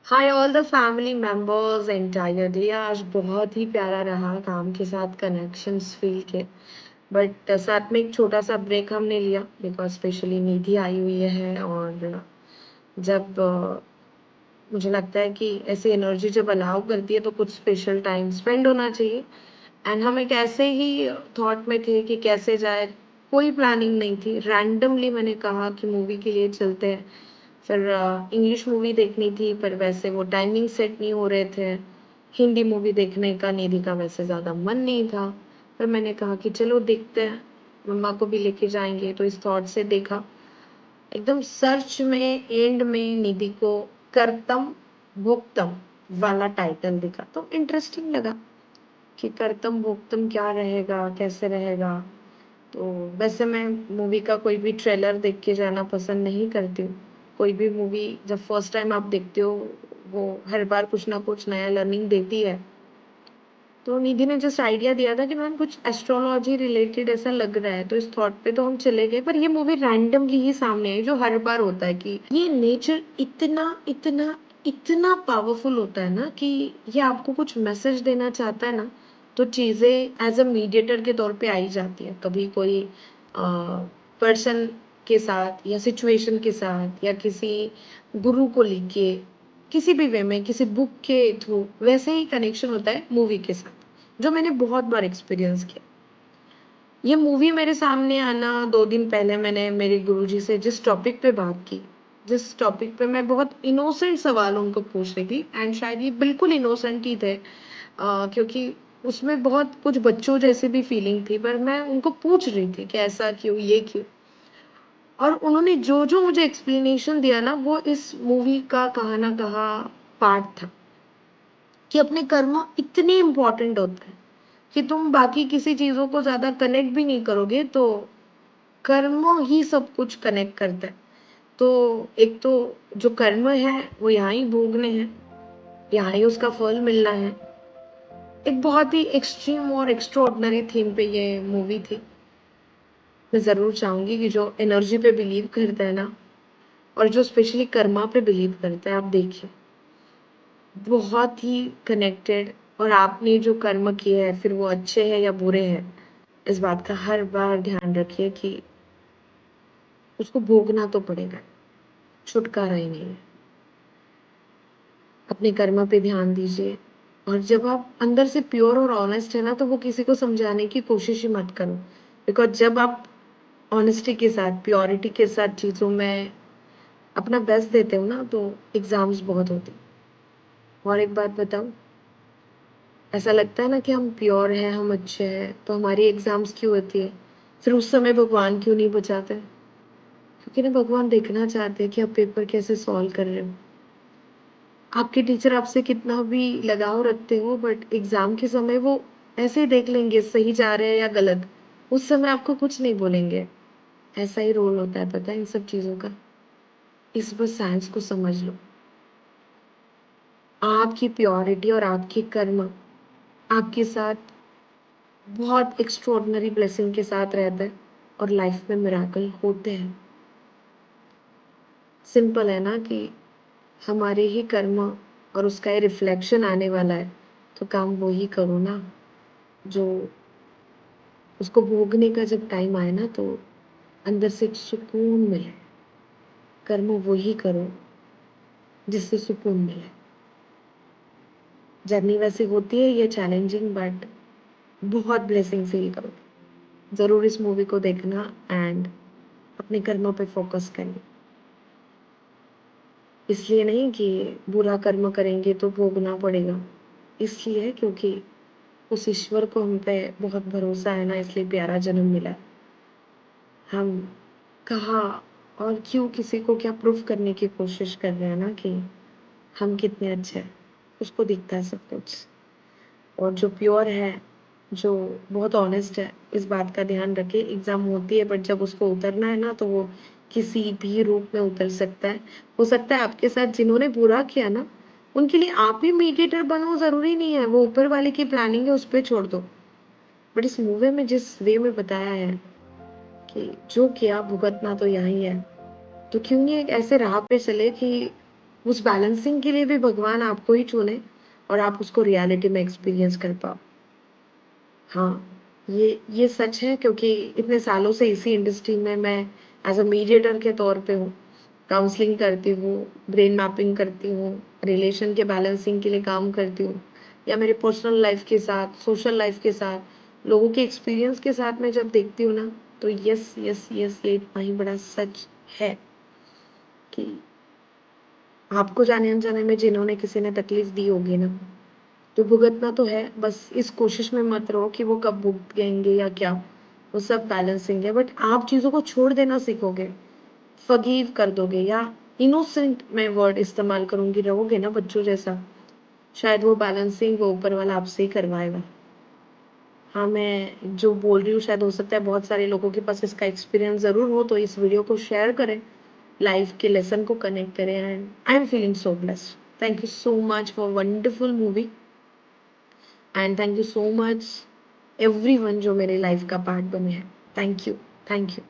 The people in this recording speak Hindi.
Hi all the family members entire day आज बहुत ही प्यारा रहा काम के साथ कनेक्शंस फील के बट साथ में एक छोटा सा ब्रेक हमने लिया बिकॉज स्पेशली निधि आई हुई है और जब मुझे लगता है कि ऐसी एनर्जी जब अलाउ करती है तो कुछ स्पेशल टाइम स्पेंड होना चाहिए एंड हम एक ऐसे ही थॉट में थे कि कैसे जाए। कोई प्लानिंग नहीं थी, रैंडमली मैंने कहा कि मूवी के लिए चलते हैं। फिर इंग्लिश मूवी देखनी थी पर वैसे वो टाइमिंग सेट नहीं हो रहे थे। हिंदी मूवी देखने का निधि का वैसे ज़्यादा मन नहीं था। पर मैंने कहा कि चलो देखते हैं, मम्मा को भी लेके जाएंगे, तो इस थॉट से देखा। एकदम सर्च में एंड में निधि को करतम भुक्तम वाला टाइटल दिखा तो इंटरेस्टिंग लगा कि करतम भुक्तम क्या रहेगा, कैसे रहेगा। तो वैसे मैं मूवी का कोई भी ट्रेलर देख के जाना पसंद नहीं करती हूँ। कोई भी मूवी जब फर्स्ट टाइम आप देखते हो, वो हर बार कुछ ना कुछ नया लर्निंग देती है। तो निधि ने जस्ट आइडिया दिया था कि मैम कुछ एस्ट्रोलॉजी रिलेटेड ऐसा लग रहा है, तो इस थॉट पे तो हम चले गए। पर ये मूवी रैंडमली ही सामने आई, जो हर बार होता है कि ये नेचर इतना इतना इतना पावरफुल होता है ना कि ये आपको कुछ मैसेज देना चाहता है ना, तो चीज़ें एज अ मीडिएटर के तौर पे आई जाती है। कभी कोई पर्सन के साथ या सिचुएशन के साथ या किसी गुरु को लेके, किसी भी वे में, किसी बुक के थ्रू, वैसे ही कनेक्शन होता है मूवी के साथ, जो मैंने बहुत बार एक्सपीरियंस किया। ये मूवी मेरे सामने आना 2 दिन पहले मैंने मेरे गुरुजी से जिस टॉपिक पे बात की, जिस टॉपिक पे मैं बहुत इनोसेंट सवाल उनको पूछ रही थी, एंड शायद ये बिल्कुल इनोसेंट ही थे, क्योंकि उसमें बहुत कुछ बच्चों जैसी भी फीलिंग थी, पर मैं उनको पूछ रही थी कि ऐसा क्यों, ये क्यों। और उन्होंने जो जो मुझे एक्सप्लेनेशन दिया ना, वो इस मूवी का कहा ना कहा पार्ट था कि अपने कर्म इतने इम्पोर्टेंट होते हैं कि तुम बाकी किसी चीज़ों को ज़्यादा कनेक्ट भी नहीं करोगे, तो कर्म ही सब कुछ कनेक्ट करता है। तो एक तो जो कर्म है वो यहाँ ही भोगने हैं, यहाँ ही उसका फल मिलना है। एक बहुत ही एक्सट्रीम और एक्स्ट्राऑर्डिनरी थीम पे ये मूवी थी। मैं ज़रूर चाहूँगी कि जो एनर्जी पे बिलीव करता है ना, और जो स्पेशली कर्मा पे बिलीव करता है, आप देखिए, बहुत ही कनेक्टेड। और आपने जो कर्म किए हैं, फिर वो अच्छे हैं या बुरे हैं, इस बात का हर बार ध्यान रखिए कि उसको भोगना तो पड़ेगा, छुटकारा ही नहीं है। अपने कर्म पे ध्यान दीजिए। और जब आप अंदर से प्योर और ऑनेस्ट है ना, तो वो किसी को समझाने की कोशिश ही मत करो। बिकॉज जब आप ऑनेस्टी के साथ, प्योरिटी के साथ चीज़ों में अपना बेस्ट देते हो ना, तो एग्जाम्स बहुत होते हैं। और एक बात बताऊँ, ऐसा लगता है ना कि हम प्योर हैं, हम अच्छे हैं, तो हमारी एग्जाम्स क्यों होती है? फिर उस समय भगवान क्यों नहीं बचाते? क्योंकि ना भगवान देखना चाहते हैं कि आप पेपर कैसे सॉल्व कर रहे हो। आपके टीचर आपसे कितना भी लगाव रखते हो, बट एग्जाम के समय वो ऐसे ही देख लेंगे सही जा रहे हैं या गलत। उस समय आपको कुछ नहीं बोलेंगे। ऐसा ही रोल होता है, पता है, इन सब चीज़ों का। इस बस साइंस को समझ लो। आपकी प्योरिटी और आपके कर्म आपके साथ बहुत एक्स्ट्रॉर्डिनरी ब्लेसिंग के साथ रहता है, और लाइफ में मिराकल होते हैं। सिंपल है ना कि हमारे ही कर्म और उसका ही रिफ्लेक्शन आने वाला है, तो काम वो ही करो ना, जो उसको भोगने का जब टाइम आए ना, तो अंदर से एक सुकून मिले। कर्म वो ही करो जिससे सुकून मिले। जर्नी वैसे होती है ये चैलेंजिंग, बट बहुत ब्लेसिंग फील करो। ज़रूर इस मूवी को देखना एंड अपने कर्मों पे फोकस करना। इसलिए नहीं कि बुरा कर्म करेंगे तो भोगना पड़ेगा, इसलिए क्योंकि उस ईश्वर को हम पे बहुत भरोसा है ना, इसलिए प्यारा जन्म मिला। हम कहाँ और क्यों किसी को क्या प्रूफ करने की कोशिश कर रहे हैं ना कि हम कितने अच्छे हैं। उसको दिखता है सब कुछ। और जो प्योर है, जो बहुत ऑनेस्ट है, इस बात का ध्यान रखे। एग्जाम होती है, बट जब उसको उतरना है ना, तो वो किसी भी रूप में उतर सकता है। हो सकता है आपके साथ जिन्होंने बुरा किया ना, उनके लिए आप ही मीडिएटर बनो, जरूरी नहीं है। वो ऊपर वाले की प्लानिंग है, उस पर छोड़ दो। बट इस मूवी में जिस वे में बताया है कि जो किया भुगतना तो यहाँ ही है, तो क्यों नहीं एक ऐसे राह पे चले कि उस बैलेंसिंग के लिए भी भगवान आपको ही चुने और आप उसको रियलिटी में एक्सपीरियंस कर पाओ। हाँ, ये सच है क्योंकि इतने सालों से इसी इंडस्ट्री में मैं एज़ अ मीडिएटर के तौर पे हूँ। काउंसलिंग करती हूँ, ब्रेन मैपिंग करती हूँ, रिलेशन के बैलेंसिंग के लिए काम करती हूँ या मेरे पर्सनल लाइफ़ के साथ, सोशल लाइफ़ के साथ, लोगों के एक्सपीरियंस के साथ मैं जब देखती हूँ ना, तो यस, यस, यस ये इतना ही बड़ा सच है कि आपको जाने-अनजाने में जिन्होंने किसी ने तकलीफ़ दी होगी ना, तो भुगतना तो है, बस इस कोशिश में मत रहो कि वो कब भुगतेंगे या क्या, वो सब बैलेंसिंग है। बट आप चीज़ों को छोड़ देना सीखोगे, फ़ॉरगिव कर दोगे या इनोसेंट मैं वर्ड इस्तेमाल करूँगी, रहोगे ना बच्चों जैसा, शायद वो बैलेंसिंग वो ऊपर वाला आपसे ही करवाएगा। हाँ, मैं जो बोल रही हूँ शायद हो सकता है बहुत सारे लोगों के पास इसका एक्सपीरियंस ज़रूर हो, तो इस वीडियो को शेयर करें, लाइफ़ के लेसन को कनेक्ट करें and I am feeling so blessed. Thank you so much for wonderful movie and thank you so much everyone जो मेरे लाइफ़ का पार्ट बने हैं। Thank you, thank you.